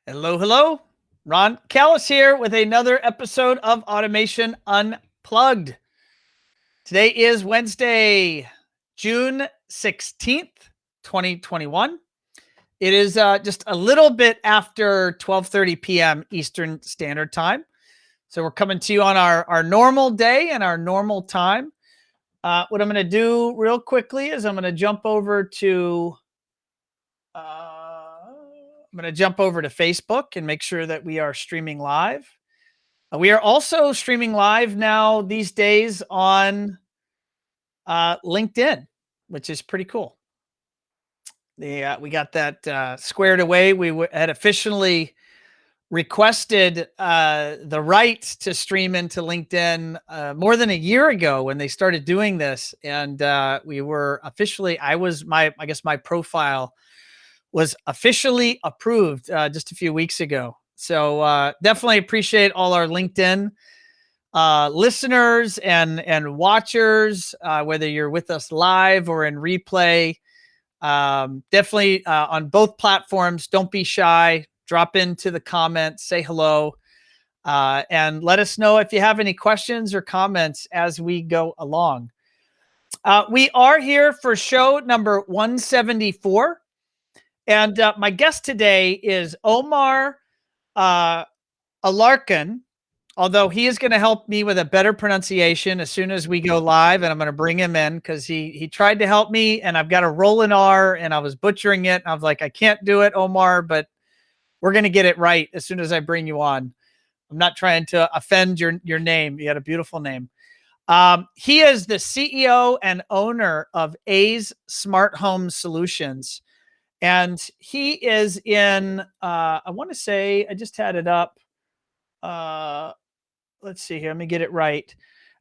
Hello, hello. Ron Callis here with another episode of Automation Unplugged. Today is Wednesday, June 16th, 2021. It is just a little bit after 12:30 p.m. Eastern Standard Time. So we're coming to you on our normal day and our normal time. What I'm going to do real quickly is I'm going to jump over to Facebook and make sure that we are streaming live. We are also streaming live now these days on LinkedIn, which is pretty cool. We got that squared away. We had officially requested the right to stream into LinkedIn more than a year ago when they started doing this, and we were officially. I guess my profile was officially approved just a few weeks ago. So definitely appreciate all our LinkedIn listeners and watchers, whether you're with us live or in replay. Definitely on both platforms. Don't be shy. Drop into the comments, say hello, and let us know if you have any questions or comments as we go along. We are here for show number 174. And my guest today is Omar Alarcon, although he is going to help me with a better pronunciation as soon as we go live, and I'm going to bring him in because he tried to help me, and I've got a rolling R, and I was butchering it. And I was like, I can't do it, Omar, but we're going to get it right as soon as I bring you on. I'm not trying to offend your name. You had a beautiful name. He is the CEO and owner of A's Smart Home Solutions. And he is in, I want to say, I just had it up. Let's see here. Let me get it right.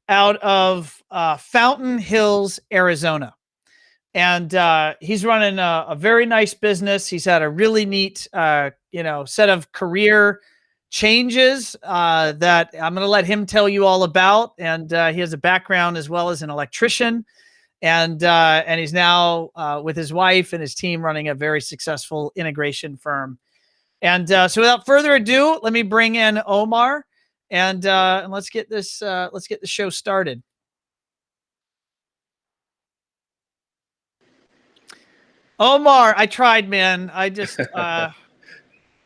Out of Fountain Hills, Arizona. And he's running a very nice business. He's had a really neat, set of career changes that I'm going to let him tell you all about. And he has a background as well as an electrician. And he's now with his wife and his team running a very successful integration firm. And so without further ado, let me bring in Omar and let's get the show started. Omar, I tried, man. I just let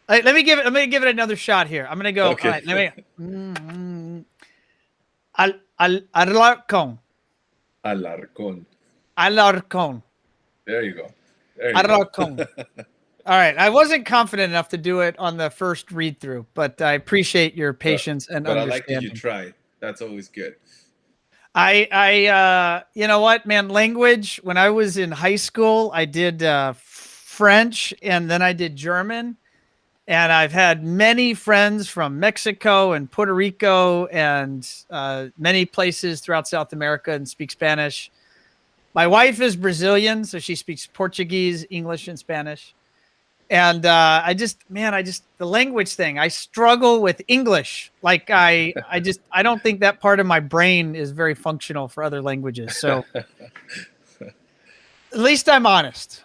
me give it another shot here. I'm gonna go. Okay. All right, let me Alarcon. Alarcon. There you go. Alarcon. All right. I wasn't confident enough to do it on the first read through, but I appreciate your patience and but understanding. I like that you try. That's always good. You know what, man, language, when I was in high school, I did French and then I did German. And I've had many friends from Mexico and Puerto Rico and many places throughout South America and speak Spanish. My wife is Brazilian, so she speaks Portuguese, English, and Spanish. And the language thing, I struggle with English. Like I don't think that part of my brain is very functional for other languages. So at least I'm honest.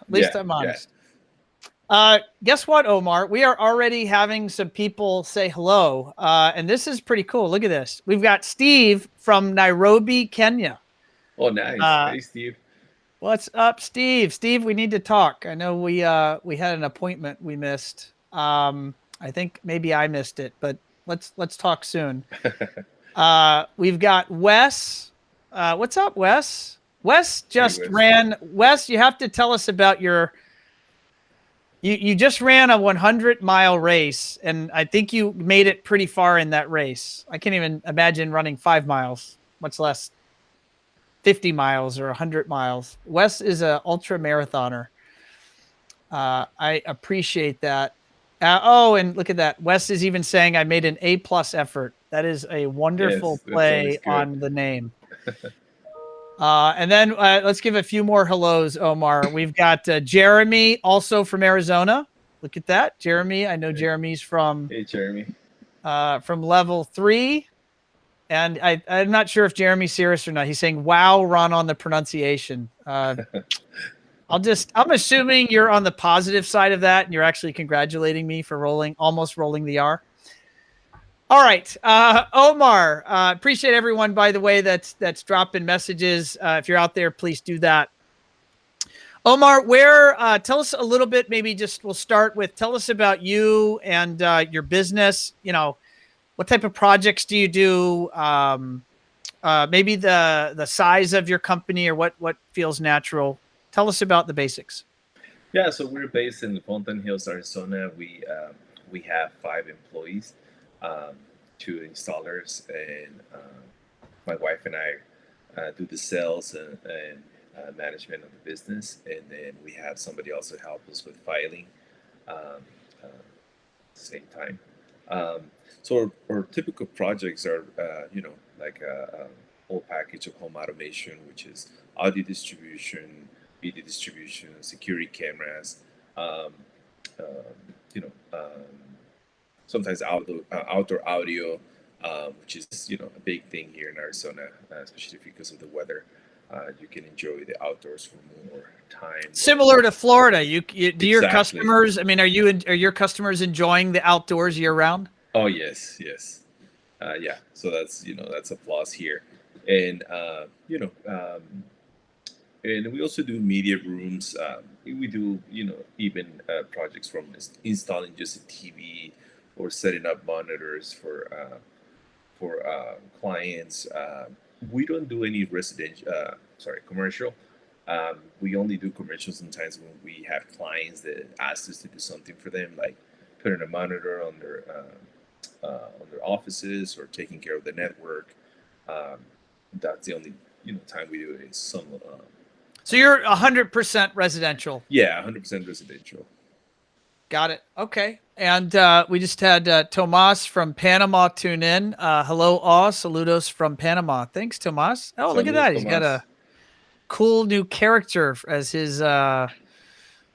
Guess what, Omar? We are already having some people say hello. And this is pretty cool. Look at this. We've got Steve from Nairobi, Kenya. Oh, nice. Hey, Steve. What's up, Steve? Steve, we need to talk. I know we had an appointment we missed. I think maybe I missed it, but let's talk soon. We've got Wes. What's up, Wes? Wes just ran. Wes, you have to tell us about your. You just ran a 100-mile race, and I think you made it pretty far in that race. I can't even imagine running 5 miles, much less 50 miles or 100 miles. Wes is an ultra marathoner. I appreciate that. And look at that. Wes is even saying I made an A+ effort. That is a wonderful play on the name. And then let's give a few more hellos, Omar. We've got Jeremy, also from Arizona. Look at that. Jeremy, I know Jeremy's from. Hey, Jeremy. From level 3. And I'm not sure if Jeremy's serious or not. He's saying, wow, Ron, on the pronunciation. I'm assuming you're on the positive side of that and you're actually congratulating me for almost rolling the R. All right. Omar, appreciate everyone, by the way, that's dropping messages. If you're out there, please do that. Omar, tell us a little bit, maybe we'll start with, tell us about you and your business. What type of projects do you do? Maybe the size of your company or what feels natural. Tell us about the basics. Yeah, so we're based in Fountain Hills, Arizona. We have 5 employees, um, 2 installers, and my wife and I do the sales and management of the business, and then we have somebody also help us with filing. Um, Same time. Um, so our typical projects are, like a whole package of home automation, which is audio distribution, video distribution, security cameras, um, um, you know, sometimes outdoor audio, which is a big thing here in Arizona, especially because of the weather. You can enjoy the outdoors for more time. Similar to Florida, do your Exactly. customers? I mean, are your customers enjoying the outdoors year round? Oh yes, yes. Yeah, so that's a plus here, and and we also do media rooms. We do even projects from installing just a TV or setting up monitors for clients. We don't do any residential, commercial. We only do commercial sometimes when we have clients that ask us to do something for them, like putting a monitor on their offices or taking care of the network. Um, that's the only time we do it. Is some. So you're 100% residential. Yeah, 100% residential. Got it. Okay. And we just had Tomas from Panama tune in. Hello, saludos from Panama. Thanks, Tomas. Oh, look at that. He's got a cool new character as his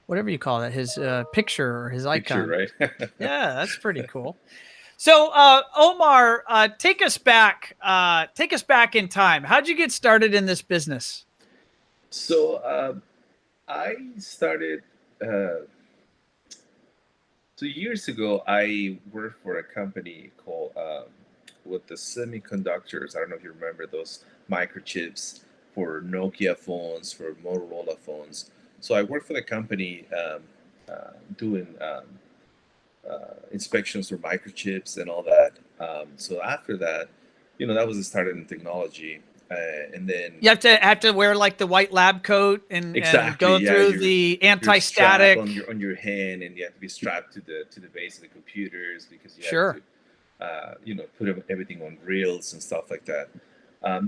whatever you call it, his picture or his icon. Picture, right? Yeah, that's pretty cool. So, Omar, take us back. Take us back in time. How'd you get started in this business? So I started. So years ago, I worked for a company called with the semiconductors. I don't know if you remember those microchips for Nokia phones, for Motorola phones. So I worked for the company doing inspections for microchips and all that. So after that, that was the start in technology. And then you have to wear like the white lab coat and go through the anti-static on your hand, and you have to be strapped to the base of the computers because you sure. have to put everything on reels and stuff like that.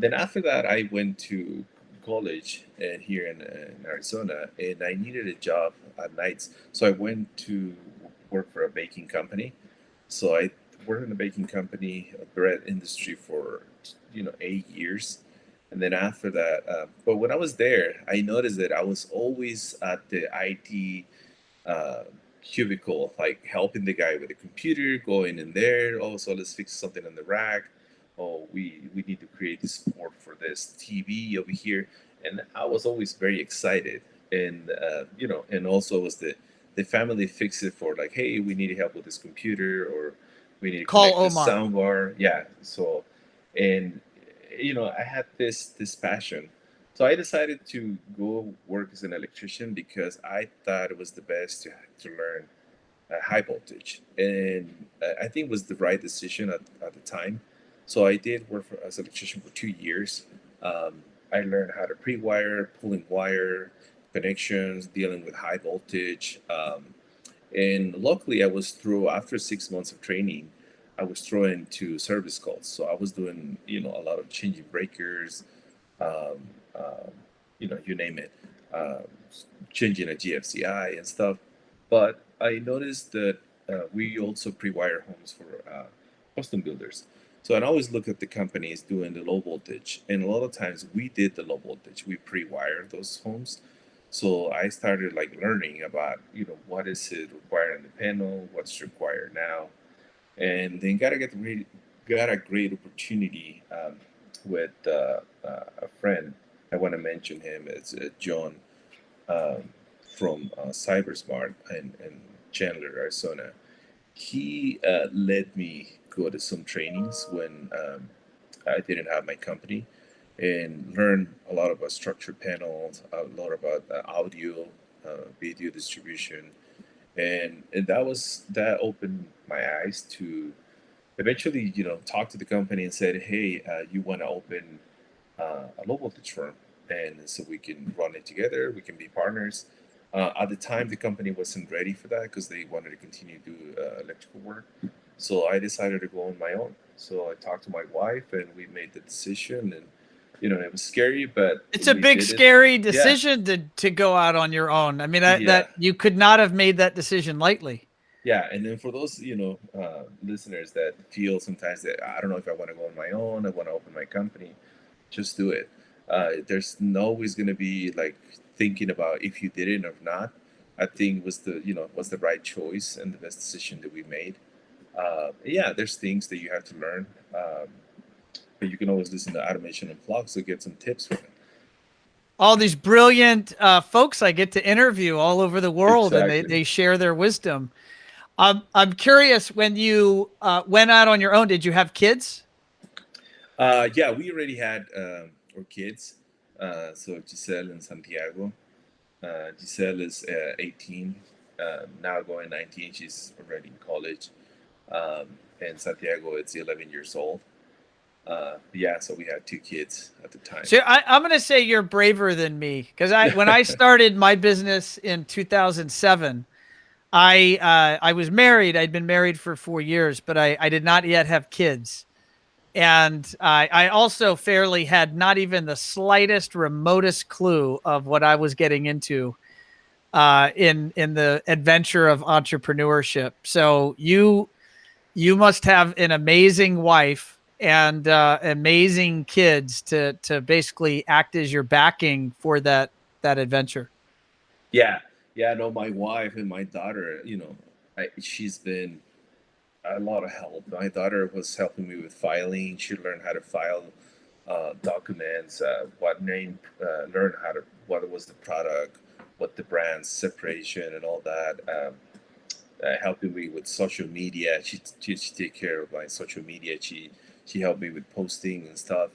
Then after that, I went to college here in Arizona, and I needed a job at nights, so I went to work for a baking company. So I worked in a baking company, a bread industry for 8 years. And then after that, but when I was there, I noticed that I was always at the IT uh, cubicle, like helping the guy with the computer, going in there. Oh, so let's fix something on the rack. Oh, we need to create this port for this TV over here. And I was always very excited. And and also was the family fix it for, like, hey, we need help with this computer, or we need to call connect this Omar. soundbar. Yeah. So, and I had this passion. So I decided to go work as an electrician because I thought it was the best to learn high voltage, and I think it was the right decision at the time. So I did work as an electrician for 2 years. I learned how to pre-wire, pulling wire, connections, dealing with high voltage. And luckily, I was through after 6 months of training. I was thrown into service calls, so I was doing a lot of changing breakers, um, um, you name it, um, changing a GFCI and stuff. But I noticed that we also pre-wire homes for custom builders. So I always look at the companies doing the low voltage, and a lot of times we did the low voltage. We pre-wired those homes. So I started like learning about what is it required in the panel, what's required now, and then got a great opportunity with a friend. I want to mention him. It's John. from CyberSmart in Chandler, Arizona. He let me go to some trainings when I didn't have my company, and learn a lot about structured panels, a lot about audio, video distribution, and that opened my eyes to eventually, talk to the company and said, hey, you want to open a low voltage firm, and so we can run it together. We can be partners. At the time, the company wasn't ready for that because they wanted to continue to do electrical work. So I decided to go on my own. So I talked to my wife, and we made the decision. And it was scary, but It's a we big, did it. scary Yeah, decision to go out on your own. I mean, that yeah, you could not have made that decision lightly. yeah. And then for those listeners that feel sometimes that I don't know if I want to go on my own, I want to open my company, just do it. There's always going to be like thinking about if you did it or not. I think was the right choice and the best decision that we made. Yeah, there's things that you have to learn, but you can always listen to Automation Unplugged to get some tips from it. All these brilliant folks I get to interview all over the world, and Exactly. they share their wisdom. I'm curious, when you went out on your own, did you have kids? Yeah, we already had our kids. So Giselle and Santiago. Giselle is 18, now going 19. She's already in college. And Santiago, it's 11 years old. Yeah, so we had two kids at the time. So I'm going to say you're braver than me, because when I started my business in 2007, I was married. I'd been married for 4 years, but I did not yet have kids. And I also fairly had not even the slightest, remotest clue of what I was getting into in the adventure of entrepreneurship. So you must have an amazing wife and amazing kids to basically act as your backing for that adventure. Yeah, yeah. No, my wife and my daughter, she's been a lot of help. My daughter was helping me with filing. She learned how to file documents, learn what was the product, what the brand separation and all that. Helping me with social media. She take care of my social media. She helped me with posting and stuff.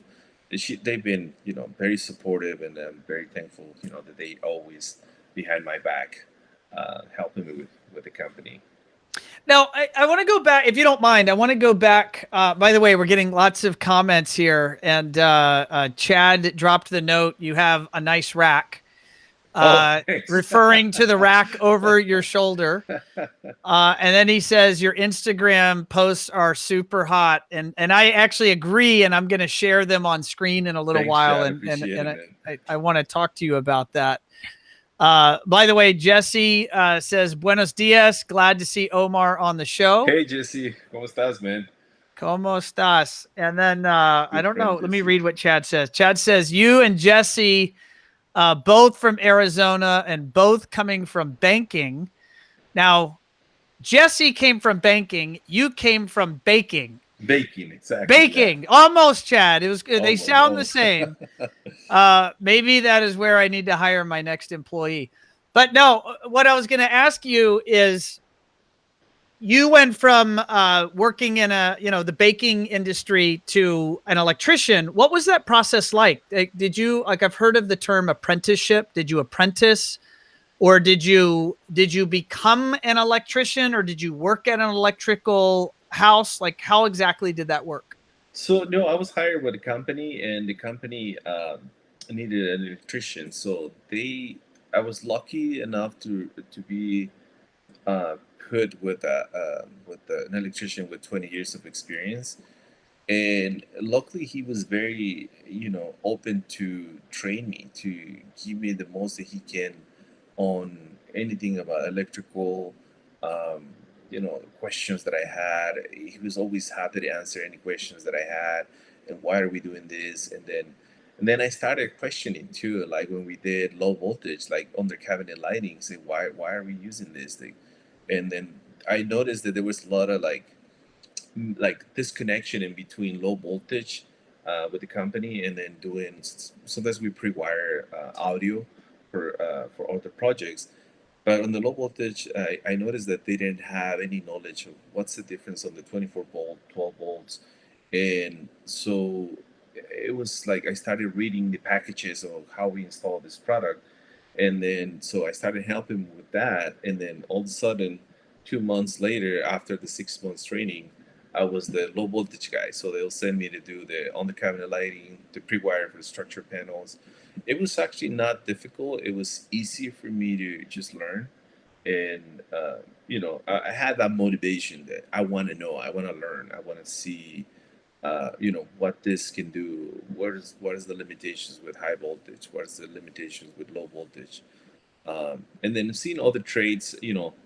They've been very supportive, and I'm very thankful that they always behind my back, helping me with the company. Now, I want to go back, if you don't mind. I want to go back. By the way, we're getting lots of comments here, and Chad dropped the note. You have a nice rack, Oh, thanks. referring to the rack over your shoulder. And then he says your Instagram posts are super hot, and I actually agree. And I'm going to share them on screen in a little Thanks, while, Chad. and Appreciate it, man. I want to talk to you about that. By the way, Jesse says, Buenos dias. Glad to see Omar on the show. Hey, Jesse, ¿cómo estás, man? ¿Cómo estás? And then I Good don't know. friend, Let me Jesse. read what Chad says. Chad says, you and Jesse, both from Arizona and both coming from banking. Now, Jesse came from banking. You came from baking. Baking, exactly. Yeah, Baking, almost, Chad. It was good. They almost, sound the almost. same. Maybe that is where I need to hire my next employee. But no, what I was going to ask you is, you went from working in the baking industry to an electrician. What was that process like? Did you, like, I've heard of the term apprenticeship. Did you apprentice, or did you become an electrician, or did you work at an electrical house? Like, how exactly did that work? So no, I was hired with a company, and the company needed an electrician. So I was lucky enough to be put with an electrician with 20 years of experience, and luckily he was very open to train me, to give me the most that he can on anything about electrical, questions that I had. He was always happy to answer any questions that I had, and why are we doing this. And then I started questioning too, like when we did low voltage, like under cabinet lighting, say why are we using this thing. And then I noticed that there was a lot of like disconnection in between low voltage with the company, and then doing sometimes we pre-wire audio for other projects. But on the low voltage, I noticed that they didn't have any knowledge of what's the difference on the 24 volt, 12 volts. And so it was like I started reading the packages of how we install this product. And then so I started helping with that. And then all of a sudden, 2 months later, after the 6 months training, I was the low voltage guy. So they'll send me to do the on the cabinet lighting, the pre-wire for the structure panels. It was actually not difficult. It was easy for me to just learn. And I had that motivation that I want to know, I want to learn, I want to see what this can do. What is the limitations with high voltage? What is the limitations with low voltage? And then seeing other trades,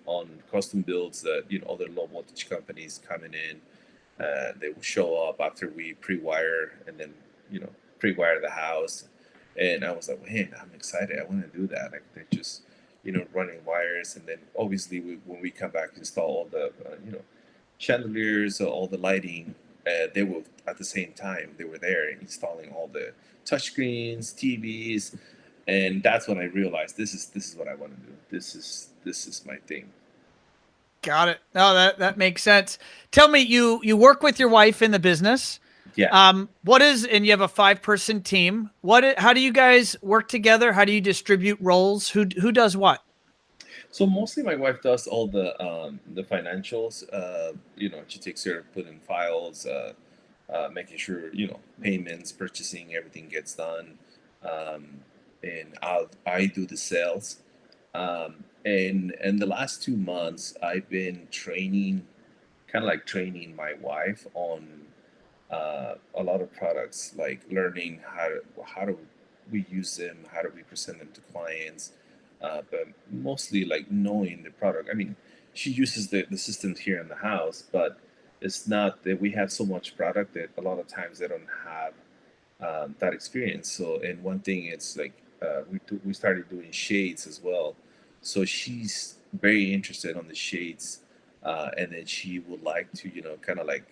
on custom builds that other low voltage companies coming in, they will show up after we pre-wire and then pre-wire the house. And I was like, man, I'm excited. I want to do that. Like they're just running wires, and then obviously when we come back install all the chandeliers, all the lighting. They were at the same time they were there installing all the touchscreens, TVs, and that's when I realized this is what I want to do. This is my thing. Got it. No, that makes sense. Tell me, you work with your wife in the business. Yeah. And you have a 5-person team. How do you guys work together? How do you distribute roles? Who does what? So mostly my wife does all the financials. She takes care of putting files, making sure payments, purchasing, everything gets done, and I do the sales. And the last 2 months, I've been training, kind of like training my wife on a lot of products, like learning how do we use them, how do we present them to clients, but mostly like knowing the product. I mean, she uses the systems here in the house, but it's not that we have so much product that a lot of times they don't have that experience. So, and one thing it's like we started doing shades as well. So she's very interested on the shades, and then she would like to kind of like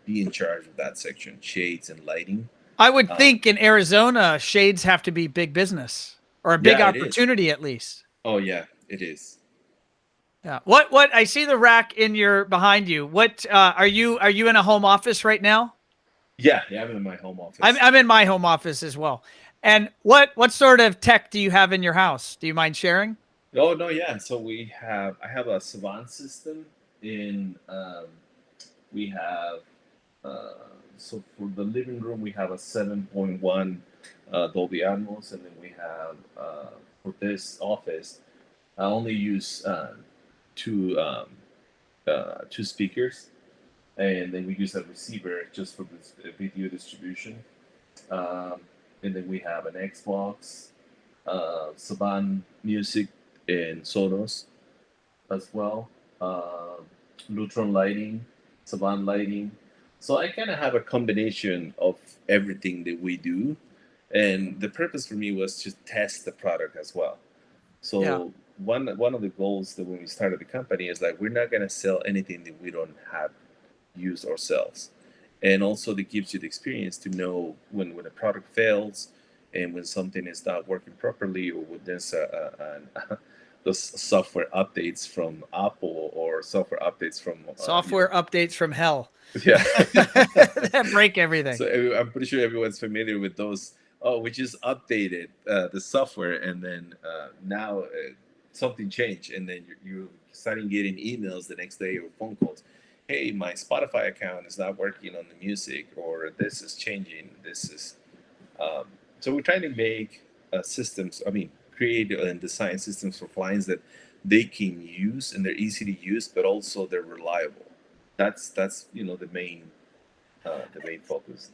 be in charge of that section, shades and lighting. I would Um, think in Arizona, shades have to be big business or a big yeah, it is. opportunity at least. Oh yeah, it is. Yeah. What I see the rack behind you. What are you in a home office right now? Yeah, yeah. I'm in my home I'm office. I'm in my home office as well. And what sort of tech do you have in your house? Do you mind sharing? Oh no, yeah. So I have a Savant system in we have so for the living room we have a 7.1 Dolby Atmos, and then we have for this office I only use two two speakers, and then we use a receiver just for this video distribution. Um, and then we have an Xbox, Saban Music, and Sonos as well. Lutron lighting, Saban lighting. So I kind of have a combination of everything that we do, and the purpose for me was to test the product as well. Yeah. So one of the goals that when we started the company is like we're not gonna sell anything that we don't have use ourselves, and also that gives you the experience to know when a product fails, and when something is not working properly, or when there's those software updates from Apple or software updates from Software updates from hell. yeah. That break everything. So I'm pretty sure everyone's familiar with those. Oh, we just updated the software, and then now something changed, and then you're starting getting emails the next day or phone calls. Hey, my Spotify account is not working on the music, or this is changing. This is so we're trying to make systems. I mean, create and design systems for clients that they can use and they're easy to use, but also they're reliable. That's the main focus.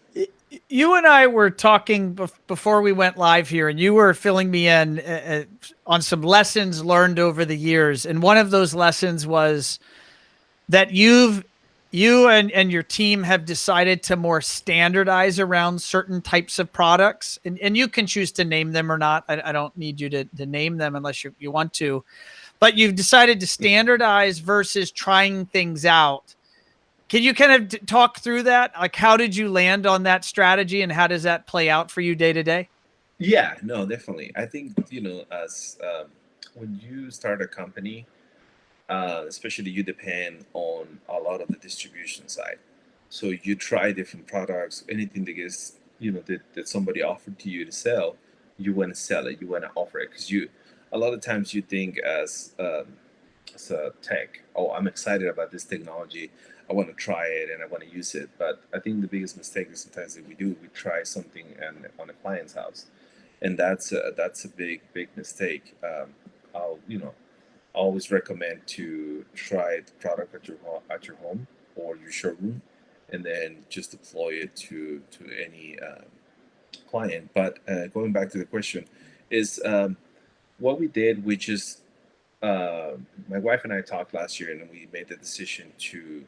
You and I were talking before we went live here, and you were filling me in on some lessons learned over the years. And one of those lessons was that you and your team have decided to more standardize around certain types of products, and you can choose to name them or not. I don't need you to name them unless you want to, but you've decided to standardize versus trying things out. Can you kind of talk through that? Like, how did you land on that strategy, and how does that play out for you day to day? Yeah, no, definitely. I think as when you start a company, especially you depend on a lot of the distribution side. So you try different products, anything that gets that somebody offered to you to sell, you want to sell it, you want to offer it because you a lot of times you think as a tech, oh, I'm excited about this technology, I want to try it and I want to use it. But I think the biggest mistake is sometimes that we do, we try something on a client's house, and that's a big mistake. I'll always recommend to try the product at your home or your showroom, and then just deploy it to any client. But going back to the question, is what we did, which is my wife and I talked last year, and we made the decision to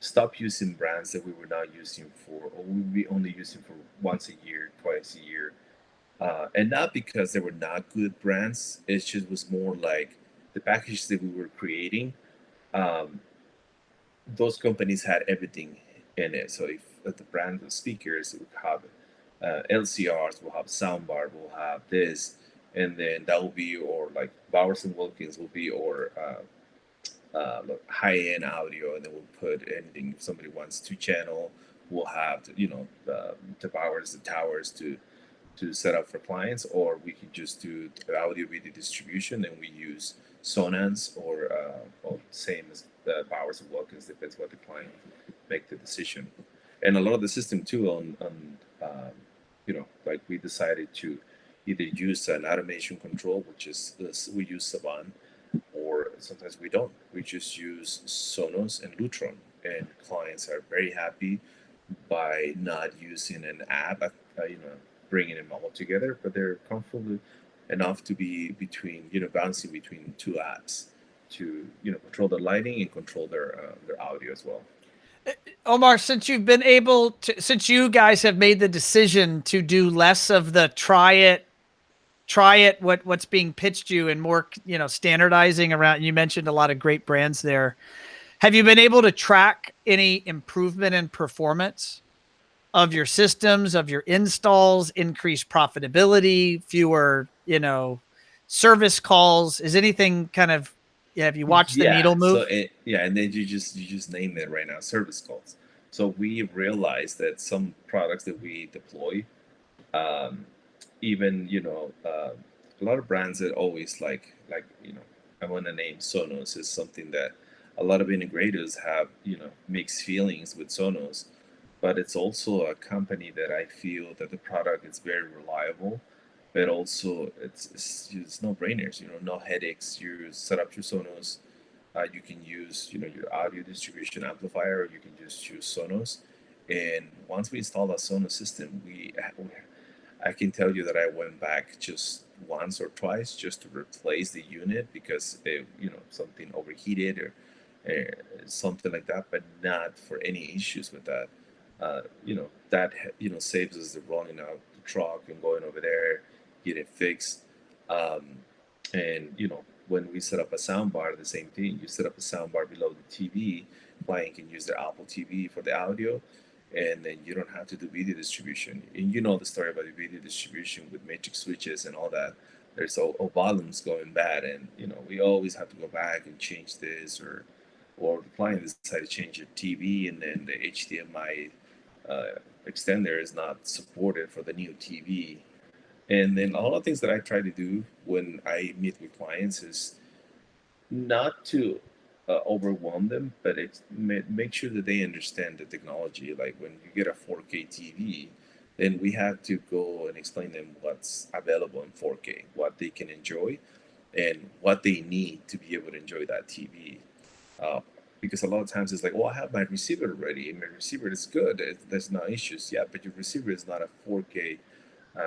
stop using brands that we were not using for, or we would be only using for once a year, twice a year, and not because they were not good brands. It just was more like the packages that we were creating. Um, those companies had everything in it. So if the brand of speakers will have LCRs, will have soundbar, will have this, and then that will be, or like Bowers and Wilkins will be, or high end audio, and then we'll put anything. If somebody wants 2 channel, we'll have the Bowers, the towers to set up for clients, or we could just do the audio video distribution and we use Sonans or same as the Bowers and Wilkins, depends what the client make the decision. And a lot of the system too on like we decided to either use an automation control, which is this, we use Saban, or sometimes we don't. We just use Sonos and Lutron, and clients are very happy by not using an app, bringing them all together, but they're comfortable enough to be between, bouncing between 2 apps to, control the lighting and control their audio as well. Omar, since you guys have made the decision to do less of the try it, what's being pitched you, and more, standardizing around, you mentioned a lot of great brands there. Have you been able to track any improvement in performance of your systems, of your installs, increased profitability, fewer, service calls? Is anything kind of, have you watched the Yeah. needle move? And then you just named it right now, service calls. So we realized that some products that we deploy, um, even a lot of brands that always I want to name Sonos is something that a lot of integrators have mixed feelings with Sonos, but it's also a company that I feel that the product is very reliable, but also it's no brainers, no headaches. You set up your Sonos, you can use your audio distribution amplifier, or you can just use Sonos. And once we install a Sonos system, I can tell you that I went back just once or twice just to replace the unit because something overheated or something like that, but not for any issues with that. That saves us the rolling out the truck and going over there, get it fixed. Um, and when we set up a soundbar, the same thing. You set up a soundbar below the TV. Client can use their Apple TV for the audio, and then you don't have to do video distribution. And you know the story about the video distribution with matrix switches and all that. There's all volumes going bad, and we always have to go back and change this, or the client decided to change your TV, and then the HDMI extender is not supported for the new TV. And then all the things that I try to do when I meet with clients is not to overwhelm them, but make sure that they understand the technology. Like when you get a 4K TV, then we have to go and explain them what's available in 4K, what they can enjoy, and what they need to be able to enjoy that TV. Uh, because a lot of times it's like, well, I have my receiver ready, and my receiver is good. There's no issues. Yeah, but your receiver is not a 4K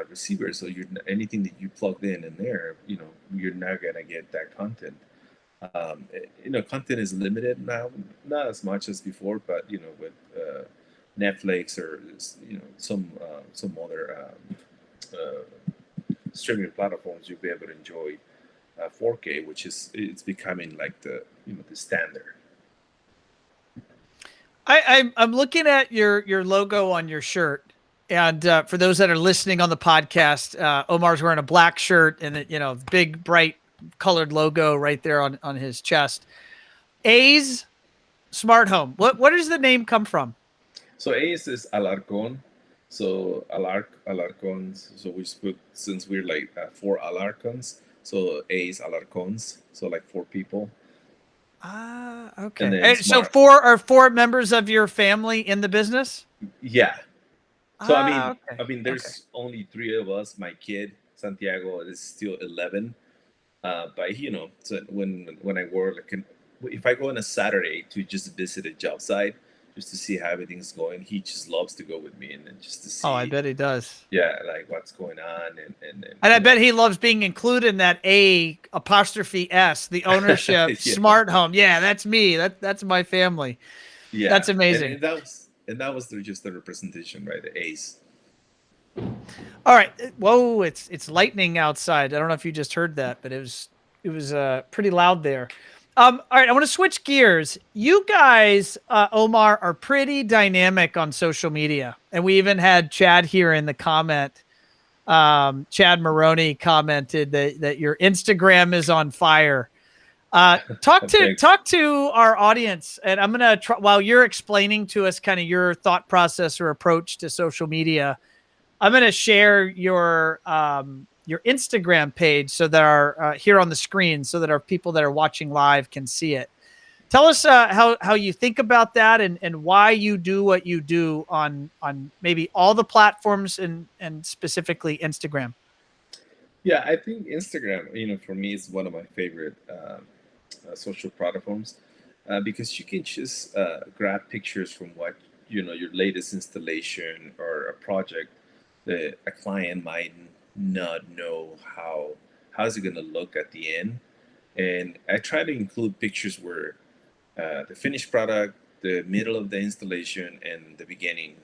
receiver, so anything that you plugged in there, you're not gonna get that content. Content is limited now, not as much as before, but with Netflix or some other streaming platforms, you'll be able to enjoy 4K, which is it's becoming like the standard. I'm looking at your logo on your shirt, and for those that are listening on the podcast, Omar's wearing a black shirt and big bright colored logo right there on his chest. A's Smart Home. What does the name come from? So Ace is Alarcon. So Alarcons. So we put, since we're like four Alarcons. So Ace Alarcons. So like four people, Ah, and okay. then And so Smart. four members of your family in the business? Yeah. So Ah, okay. Okay. there's only three of us. My kid Santiago is still 11. But so when I work, like, if I go on a Saturday to just visit a job site, just to see how everything's going, he just loves to go with me and then just to Oh, I see, bet he does. yeah, like what's going on, and And I bet he loves being included in that A apostrophe S, the ownership, yeah, smart home. Yeah, that's me. That's my family. yeah, That's amazing. and that was just the representation, right? The ace. All right. Whoa, it's lightning outside. I don't know if you just heard that, but it was pretty loud there. All right, I want to switch gears. You guys, Omar, are pretty dynamic on social media, and we even had Chad here in the comment. Chad Maroney commented that your Instagram is on fire. Thanks. Talk to our audience, and I'm gonna try while you're explaining to us kind of your thought process or approach to social media. I'm going to share your Instagram page so that our here on the screen, so that our people that are watching live can see it. Tell us how you think about that, and why you do what you do on maybe all the platforms and specifically Instagram. Yeah, I think Instagram, for me, is one of my favorite social platforms because you can just grab pictures from what your latest installation or a project that a client might not know how's it going to look at the end. And I try to include pictures where the finished product, the middle of the installation, and the beginning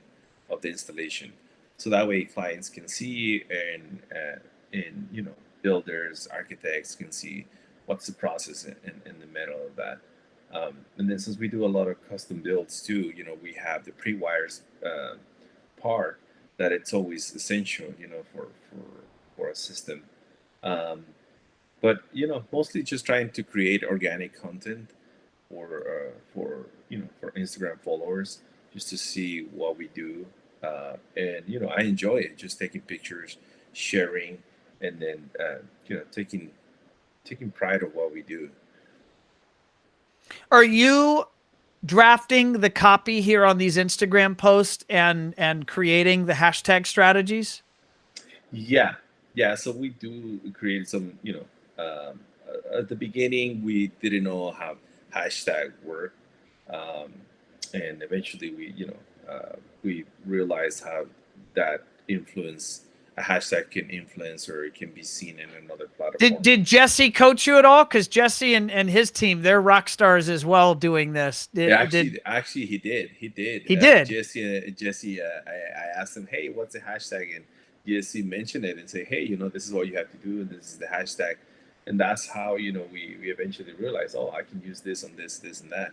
of the installation. So that way clients can see, and builders, architects can see what's the process in the middle of that. And then since we do a lot of custom builds too, we have the pre-wires part that it's always essential, for a system. Um, but mostly just trying to create organic content for Instagram followers, just to see what we do, and I enjoy it, just taking pictures, sharing, and then taking pride of what we do. Are you drafting the copy here on these Instagram posts and creating the hashtag strategies? Yeah, yeah. So we do create some. At the beginning, we didn't know how hashtag work, um, and eventually we realized how that influence a hashtag can influence, or it can be seen in another platform. Did Jesse coach you at all? Because Jesse and his team, they're rock stars as well doing this. Yeah, Did actually, he did. He did. he did? Jesse. I asked him, "Hey, what's the hashtag?" And Jesse mentioned it and say, "Hey, this is what you have to do, and this is the hashtag." And that's how we eventually realized, oh, I can use this on this, and that.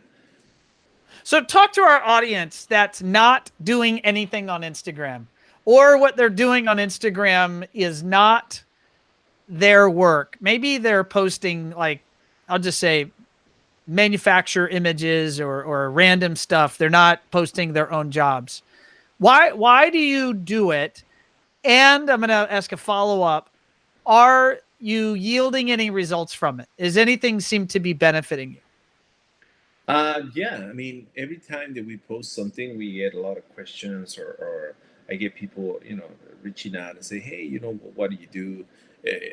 So talk to our audience that's not doing anything on Instagram, or what they're doing on Instagram is not their work. Maybe they're posting, like, I'll just say, manufacture images or random stuff. They're not posting their own jobs. Why do you do it? And I'm going to ask a follow up. Are you yielding any results from it? Is anything seem to be benefiting you? Yeah, I mean, every time that we post something, we get a lot of questions, or I get people, reaching out and say, hey, what do you do?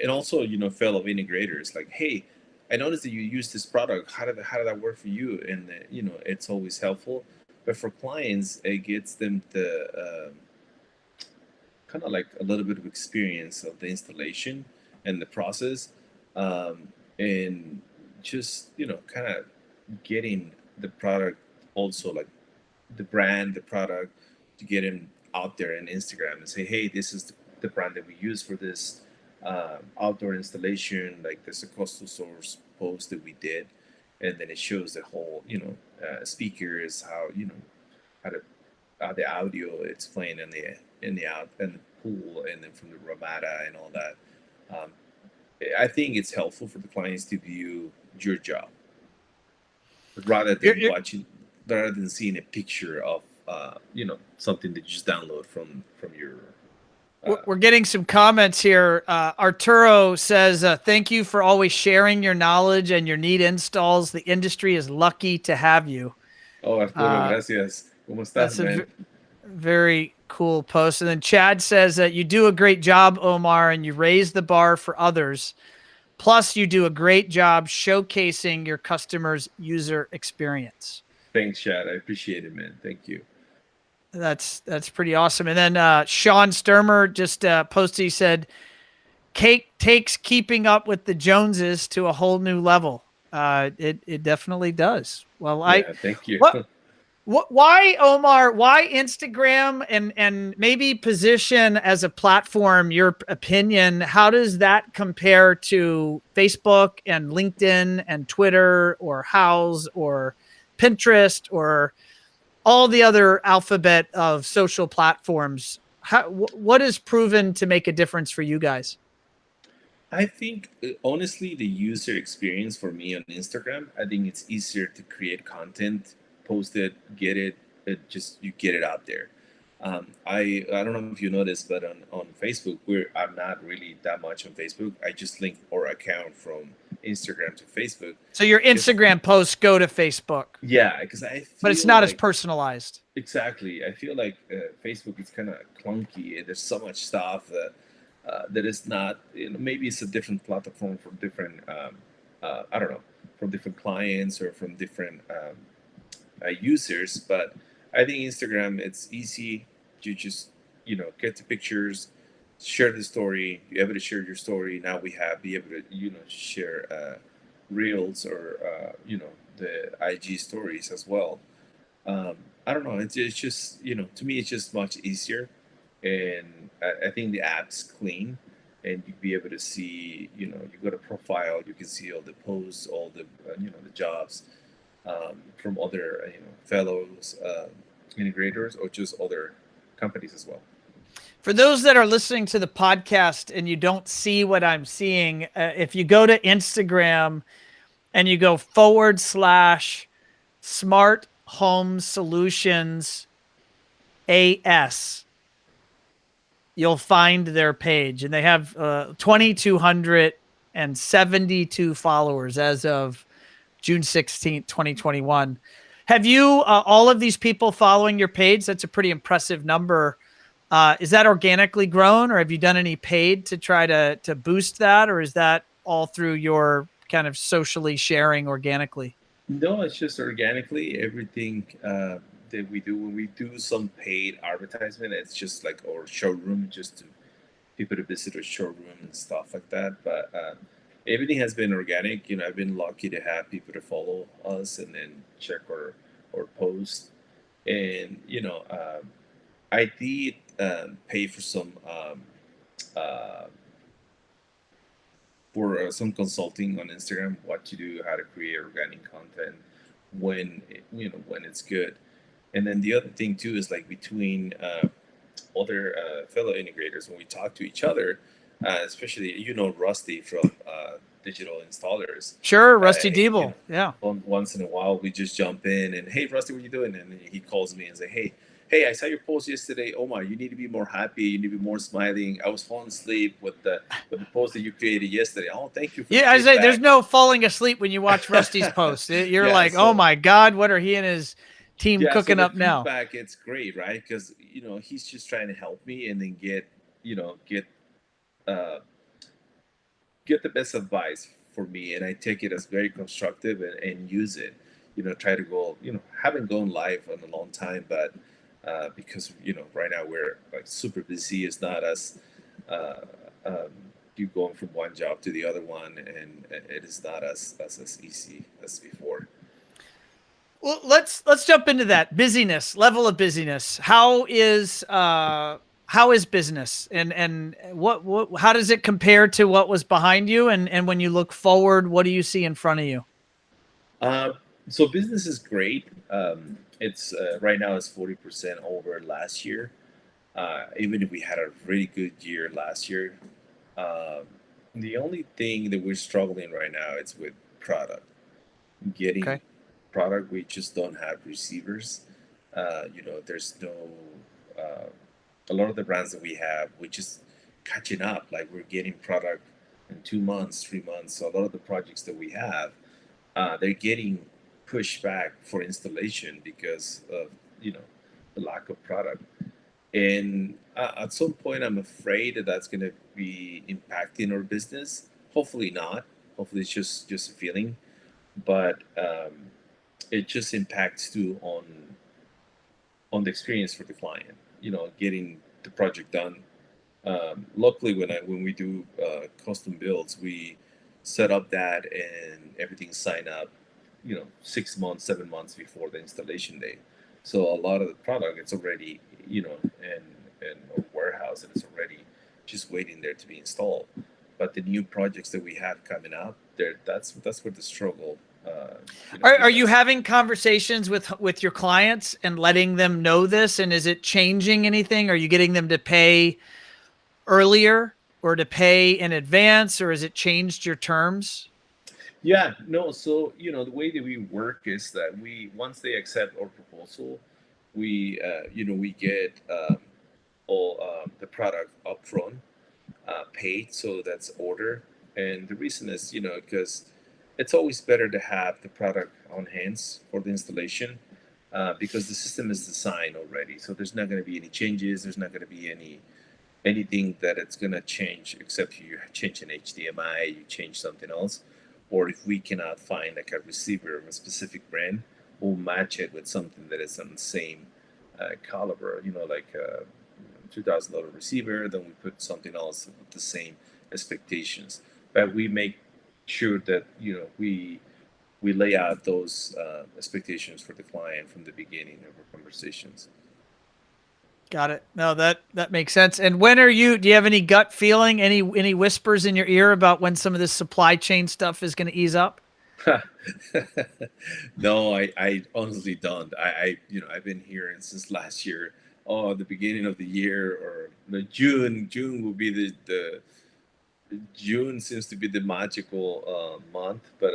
And also, fellow integrators, like, hey, I noticed that you use this product. How did that work for you? And it's always helpful. But for clients, it gets them the kind of like a little bit of experience of the installation and the process, and just kind of getting the product, also like the brand, the product, to get him out there in Instagram and say, hey, this is the brand that we use for this outdoor installation. Like, there's a custom source post that we did, and then it shows the whole speakers, how to the audio it's playing in the out in the pool, and then from the Ramada and all that. Um, I think it's helpful for the clients to view your job rather You're, than you're, rather than seeing a picture of something that you just download from your we're getting some comments here. Arturo says, thank you for always sharing your knowledge and your neat installs. The industry is lucky to have you. Oh, Arturo, gracias. ¿Cómo estás, That's man? very cool post. And then Chad says that you do a great job, Omar, and you raise the bar for others. Plus, you do a great job showcasing your customers' user experience. Thanks, Chad. I appreciate it, man. Thank you. That's pretty awesome. And then Sean Sturmer just posted, he said, Cake takes keeping up with the Joneses to a whole new level. It definitely does. Well, Yeah, thank you. why, Omar, why Instagram and maybe position as a platform, your opinion, how does that compare to Facebook and LinkedIn and Twitter or Houzz or Pinterest or all the other alphabet of social platforms? What is proven to make a difference for you guys? I think honestly, the user experience for me on Instagram, I think it's easier to create content, post it, just you get it out there. I don't know if you noticed, but on Facebook, I'm not really that much on Facebook. I just link our account from Instagram to Facebook. So your Instagram posts go to Facebook, Yeah, because I but it's feel not as like personalized. exactly. I feel like Facebook is kind of clunky. There's so much stuff that is not. Maybe it's a different platform for different. I don't know, from different clients or from different users. But I think Instagram, it's easy. You just get the pictures, share the story. You're able to share your story. Now we have be able to share reels or the IG stories as well. I don't know. It's just to me it's just much easier, and I think the app's clean, and you be able to see you go to profile, you can see all the posts, all the the jobs from other fellows integrators or just other companies as well. For those that are listening to the podcast and you don't see what I'm seeing, if you go to Instagram and you go / smart home solutions AS, you'll find their page, and they have 2,272 followers as of June 16th, 2021. Have you all of these people following your page? That's a pretty impressive number. Is that organically grown, or have you done any paid to try to boost that, or is that all through your kind of socially sharing organically? No, it's just organically everything that we do. When we do some paid advertisement, it's just like our showroom, just to people to visit our showroom and stuff like that. But everything has been organic. I've been lucky to have people to follow us and then check our post. And I did pay for uh, some consulting on Instagram, what to do, how to create organic content when when it's good. And then the other thing too is like between other fellow integrators when we talk to each other, especially Rusty from Digital Installers. Sure, Rusty Uh, Diebel. Yeah. Once in a while we just jump in and hey Rusty, what are you doing? And he calls me and say, hey, I saw your post yesterday, Omar. You need to be more happy. You need to be more smiling. I was falling asleep with the post that you created yesterday. Oh, thank you for the Yeah, I say there's feedback. no falling asleep when you watch Rusty's post. You're Yeah, like, oh so my God, what are he and his team yeah, so cooking the up now? feedback it's great, right? Because he's just trying to help me and then get you know get uh, get the best advice for me, and I take it as very constructive and use it. Try to go. Haven't gone live in a long time, but because right now we're like super busy. It's not as uh, um, you going from one job to the other one, and it is not as easy as before. Well, let's jump into that busyness level of busyness. How is business, and what how does it compare to what was behind you, and when you look forward, what do you see in front of you? Uh, so business is great. It's right now it's 40% over last year. Even if we had a really good year last year, um, The only thing that we're struggling right now is with product. Getting Okay. product, we just don't have receivers. There's no uh, a lot of the brands that we have, we just catching up. Like we're getting product in 2 months, 3 months. So a lot of the projects that we have, they're getting pushed back for installation because of you know the lack of product. And at some point, I'm afraid that that's going to be impacting our business. Hopefully not. Hopefully it's just a feeling, but it just impacts too on the experience for the client. Getting the project done. Luckily, when we do custom builds, we set up that and everything sign up. 6 months, 7 months before the installation date. So a lot of the product it's already in a warehouse and it's already just waiting there to be installed. But the new projects that we have coming up, there that's where the struggle. Are Hit you us. having conversations with your clients and letting them know this? And is it changing anything? Are you getting them to pay earlier or to pay in advance, or has it changed your terms? Yeah, no. So the way that we work is that we once they accept our proposal, we get all the product upfront, paid. So that's order. And the reason is because it's always better to have the product on hands for the installation, because the system is designed already. So there's not going to be any changes. There's not going to be anything that it's going to change except you change an HDMI, you change something else. Or if we cannot find like a receiver of a specific brand, we'll match it with something that is on the same caliber, like a $2,000 receiver, then we put something else with the same expectations. But we make sure that we lay out those expectations for the client from the beginning of our conversations. Got it. No, that makes sense. And when do you have any gut feeling, any whispers in your ear about when some of this supply chain stuff is going to ease up? No, I honestly don't. I've been hearing since last year. Oh, the beginning of the year or the June. June will be the June seems to be the magical month, but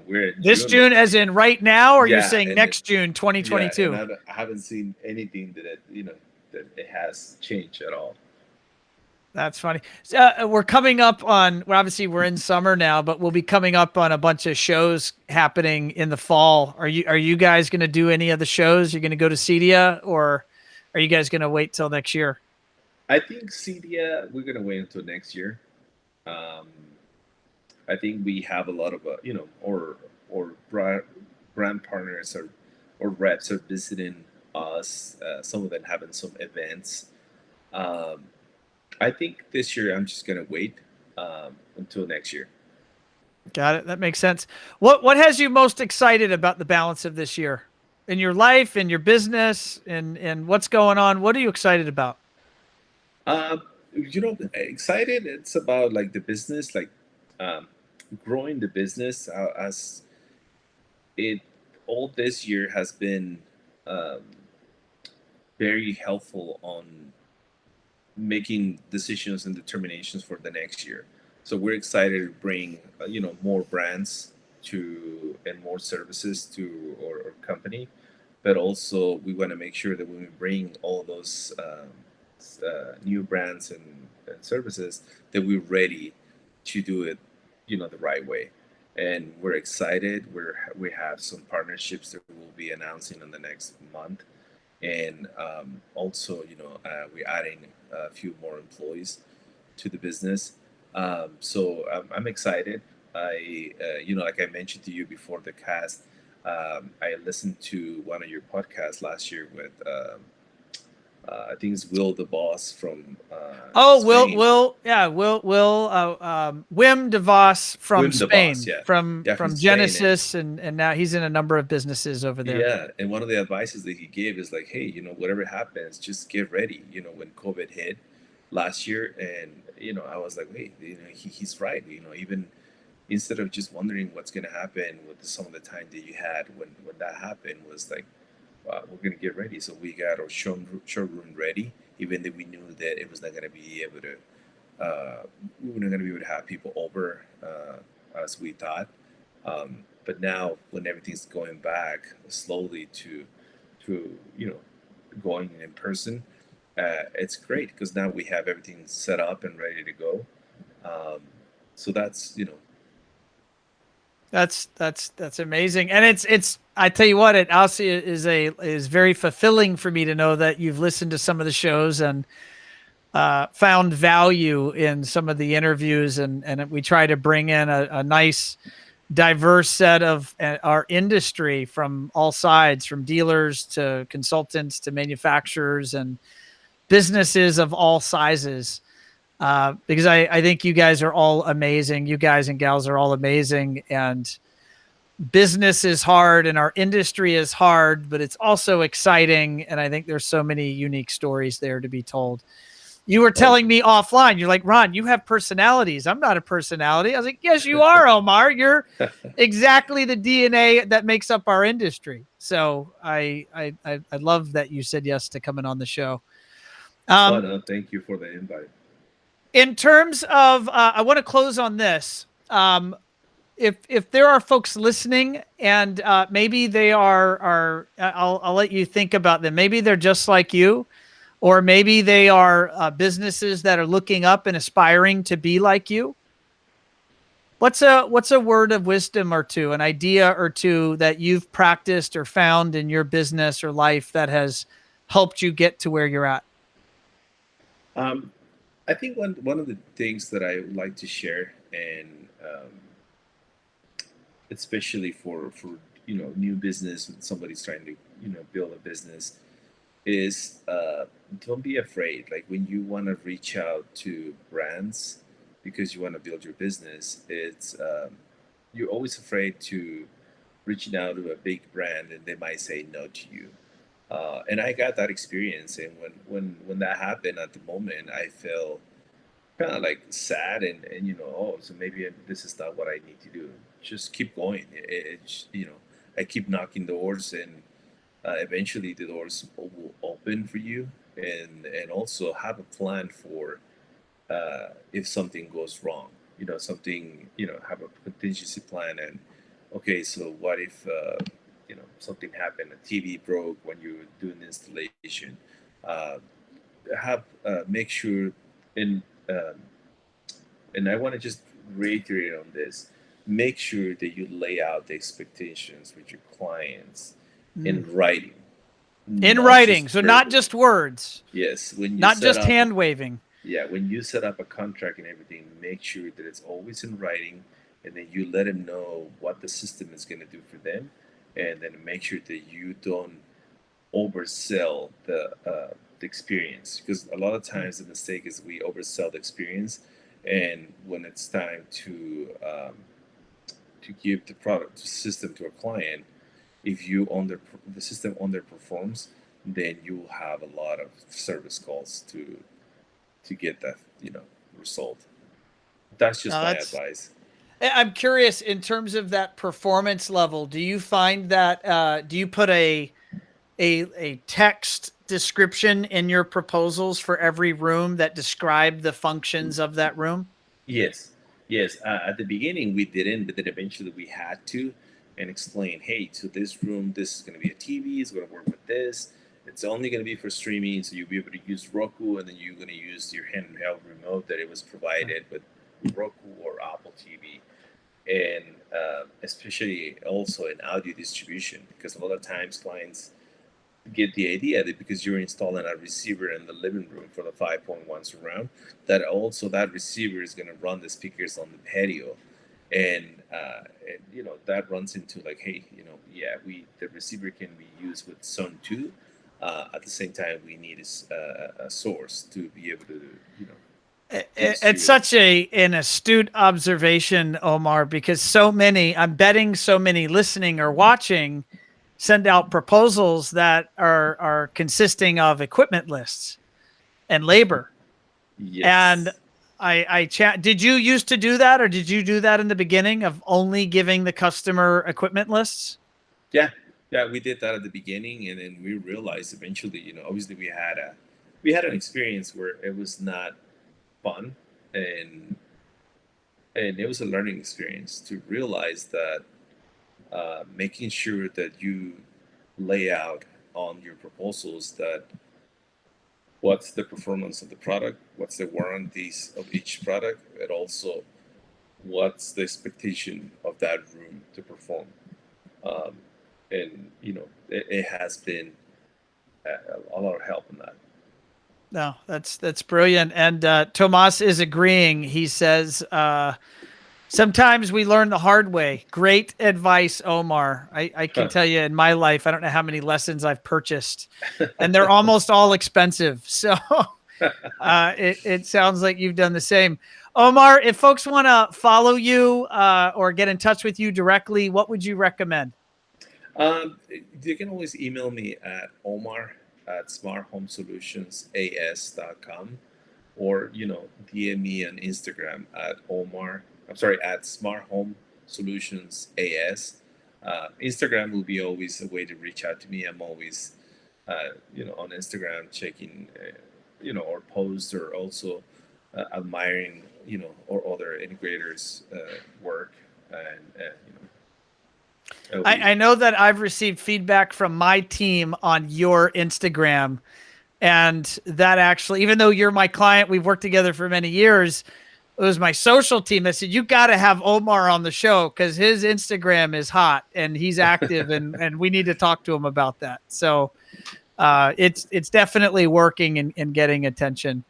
we're in This June June, as already. in right now, or you're Yeah, saying and it, next June, yeah, and 2022? I haven't seen anything that it has changed at all. That's funny. So, we're coming up on, well, obviously we're in summer now, but we'll be coming up on a bunch of shows happening in the fall. Are you guys going to do any of the shows? You're going to go to CEDIA, or are you guys going to wait till next year? I think CDIA, we're gonna wait until next year. Um, I think we have a lot of brand partners or reps are visiting us. Some of them having some events. Um, I think this year I'm just gonna wait until next year. Got it. That makes sense. What has you most excited about the balance of this year in your life, in your business, and what's going on? What are you excited about? Excited. It's about like the business, like um, growing the business as it all this year has been um, very helpful on making decisions and determinations for the next year. So we're excited to bring more brands to and more services to our company, but also we want to make sure that when we bring all those new brands and services, that we're ready to do it, the right way. And we're excited. We have some partnerships that we'll be announcing in the next month, and also we're adding a few more employees to the business. So I'm excited. Like I mentioned to you before the cast, I listened to one of your podcasts last year with I think it's Will the boss from Oh, Spain. Wim DeVos from Wim the boss, Spain, yeah, from yeah, from from Spain. And Genesis, and now he's in a number of businesses over there. yeah, and one of the advices that he gave is like, hey, whatever happens, just get ready. When COVID hit last year, and I was like, wait, he's right. Even instead of just wondering what's going to happen with some of the time that you had when that happened, was like, we're going to get ready. So we got our showroom ready, even though we knew that it was not going to be able to we were not going to be able to have people over as we thought. But now, when everything's going back slowly to going in person, it's great because now we have everything set up and ready to go. Um, so That's amazing. And it's I tell you what, it also is very fulfilling for me to know that you've listened to some of the shows and found value in some of the interviews, and we try to bring in a nice diverse set of our industry from all sides, from dealers to consultants to manufacturers and businesses of all sizes. Because I think you guys are all amazing. You guys and gals are all amazing. And business is hard and our industry is hard, but it's also exciting. And I think there's so many unique stories there to be told. You were telling me offline, you're like, Ron, you have personalities. I'm not a personality. I was like, yes, you are, Omar. You're exactly the DNA that makes up our industry. So I love that you said yes to coming on the show. no, thank you for the invite. In terms of, I want to close on this. If there are folks listening and maybe they are I'll let you think about them. Maybe they're just like you, or maybe they are businesses that are looking up and aspiring to be like you. What's a word of wisdom or two, an idea or two that you've practiced or found in your business or life that has helped you get to where you're at? I think one of the things that I would like to share, and especially for new business, when somebody's trying to build a business, is don't be afraid. Like when you want to reach out to brands because you want to build your business, it's you're always afraid to reaching out to a big brand and they might say no to you. And I got that experience, and when that happened, at the moment I felt kind of like sad, and oh, so maybe this is not what I need to do. Just keep going. I keep knocking doors, and eventually the doors will open for you, and also have a plan for if something goes wrong. Something, have a contingency plan. And okay, so what if something happened, a TV broke when you were doing the installation. uh, have Make sure, and um, and I want to just reiterate on this, make sure that you lay out the expectations with your clients in writing, In not writing, just so not verbally. just words, Yes, when you not set just up, hand waving. yeah, when you set up a contract and everything, make sure that it's always in writing, and then you let them know what the system is going to do for them, and then make sure that you don't oversell the experience, because a lot of times the mistake is we oversell the experience, and when it's time to give the product system to a client, if the system underperforms, then you will have a lot of service calls to get that result. That's just Now my that's advice. I'm curious in terms of that performance level. Do you find that do you put a text description in your proposals for every room that describe the functions of that room? Yes, yes. At the beginning, we didn't, but then eventually we had to, and explain, hey, so this room, this is going to be a TV. It's going to work with this. It's only going to be for streaming, so you'll be able to use Roku, and then you're going to use your handheld remote that it was provided with Roku or Apple TV, and especially also in audio distribution, because a lot of times clients get the idea that because you're installing a receiver in the living room for the 5.1 surround, that also that receiver is going to run the speakers on the patio, and that runs into like, hey, yeah, we the receiver can be used with Sun 2. At the same time, we need a source to be able to It's distribute. such an astute observation, Omar, because so many, I'm betting so many listening or watching send out proposals that are consisting of equipment lists and labor. And Yes. I chat. Did you used to do that, or did you do that in the beginning of only giving the customer equipment lists? Yeah, yeah, we did that at the beginning, and then we realized eventually, obviously we had an experience where it was not fun, and it was a learning experience to realize that making sure that you lay out on your proposals that what's the performance of the product, what's the warranties of each product, and also what's the expectation of that room to perform. Um, and it has been a lot of help in that. No, that's brilliant. And Tomas is agreeing. He says, sometimes we learn the hard way. Great advice, Omar. I can tell you in my life, I don't know how many lessons I've purchased, and they're almost all expensive. So it sounds like you've done the same. Omar, if folks want to follow you or get in touch with you directly, what would you recommend? Um, you can always email me at Omar at smarthomesolutionsas.com, or DM me on Instagram at Omar. I'm sorry, at Smart Home Solutions AS. Instagram will be always a way to reach out to me. I'm always on Instagram checking or posts, or also admiring or other integrators work, and I know that I've received feedback from my team on your Instagram, and that actually, even though you're my client, we've worked together for many years. It was my social team that said, you got to have Omar on the show because his Instagram is hot and he's active, and we need to talk to him about that. So it's definitely working and getting attention.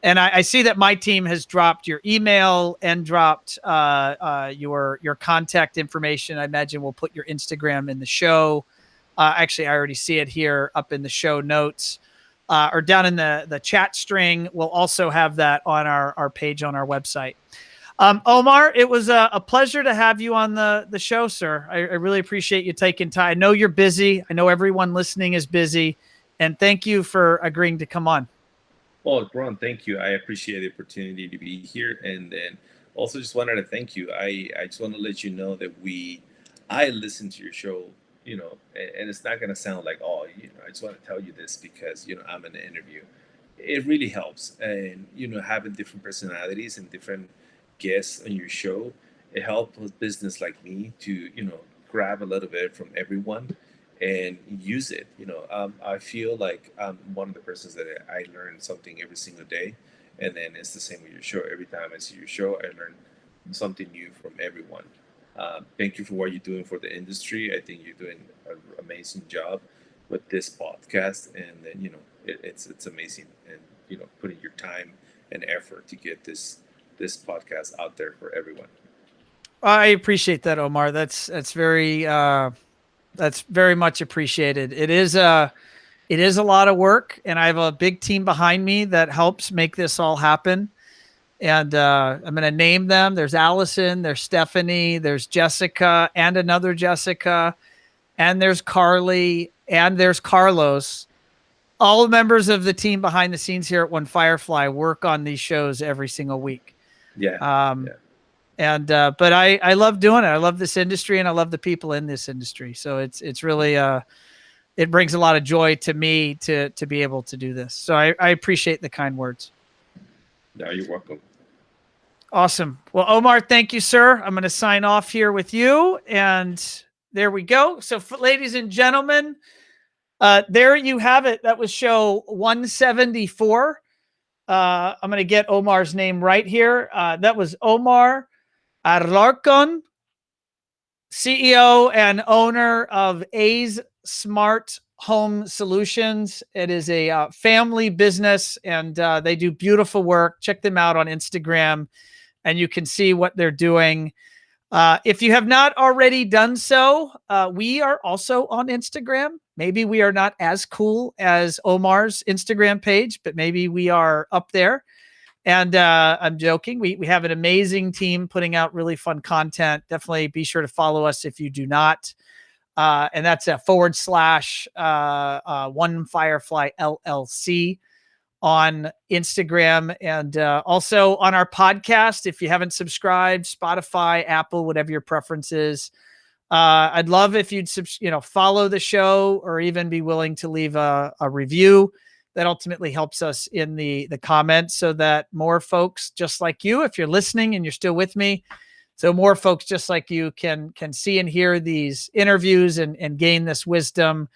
And I see that my team has dropped your email and dropped your contact information. I imagine we'll put your Instagram in the show. Actually, I already see it here up in the show notes. Or down in the chat string. We'll also have that on our page on our website. Omar, it was a pleasure to have you on the show, sir. I really appreciate you taking time. I know you're busy. I know everyone listening is busy. And thank you for agreeing to come on. Well, Ron, thank you. I appreciate the opportunity to be here, and then also just wanted to thank you. I just want to let you know that I listen to your show, and it's not gonna sound like, oh, I just want to tell you this because I'm in an interview. It really helps, and having different personalities and different guests on your show, it helps a business like me to grab a little bit from everyone and use it. I feel like I'm one of the persons that I learn something every single day, and then it's the same with your show. Every time I see your show, I learn something new from everyone. Thank you for what you're doing for the industry. I think you're doing an amazing job with this podcast, and then it's amazing, and putting your time and effort to get this podcast out there for everyone. I appreciate that, Omar. That's very much appreciated. It is a lot of work, and I have a big team behind me that helps make this all happen. And I'm going to name them. There's Allison, there's Stephanie, there's Jessica, and another Jessica, and there's Carly, and there's Carlos. All members of the team behind the scenes here at One Firefly work on these shows every single week. Yeah. Yeah. And but I love doing it. I love this industry, and I love the people in this industry. So it's really it brings a lot of joy to me to be able to do this. So I appreciate the kind words. No, you're welcome. Awesome. Well, Omar, thank you, sir. I'm going to sign off here with you, and there we go. So, ladies and gentlemen, there you have it. That was show 174. I'm going to get Omar's name right here. That was Omar Alarcon, CEO and owner of A's Smart Home Solutions. It is a family business, and they do beautiful work. Check them out on Instagram, and you can see what they're doing. If you have not already done so, we are also on Instagram. Maybe we are not as cool as Omar's Instagram page, but maybe we are up there. And I'm joking. We have an amazing team putting out really fun content. Definitely be sure to follow us if you do not. And that's a / One Firefly LLC on Instagram, and also on our podcast. If you haven't subscribed, Spotify, Apple, whatever your preference is, I'd love if you'd follow the show, or even be willing to leave a review. that ultimately helps us in the comments, so that more folks just like you, if you're listening and you're still with me, so more folks just like you can see and hear these interviews and gain this wisdom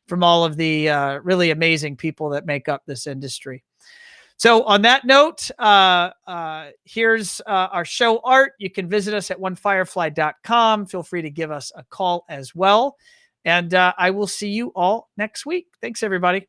from all of the really amazing people that make up this industry. So on that note, here's our show art. You can visit us at onefirefly.com. Feel free to give us a call as well. And I will see you all next week. Thanks, everybody.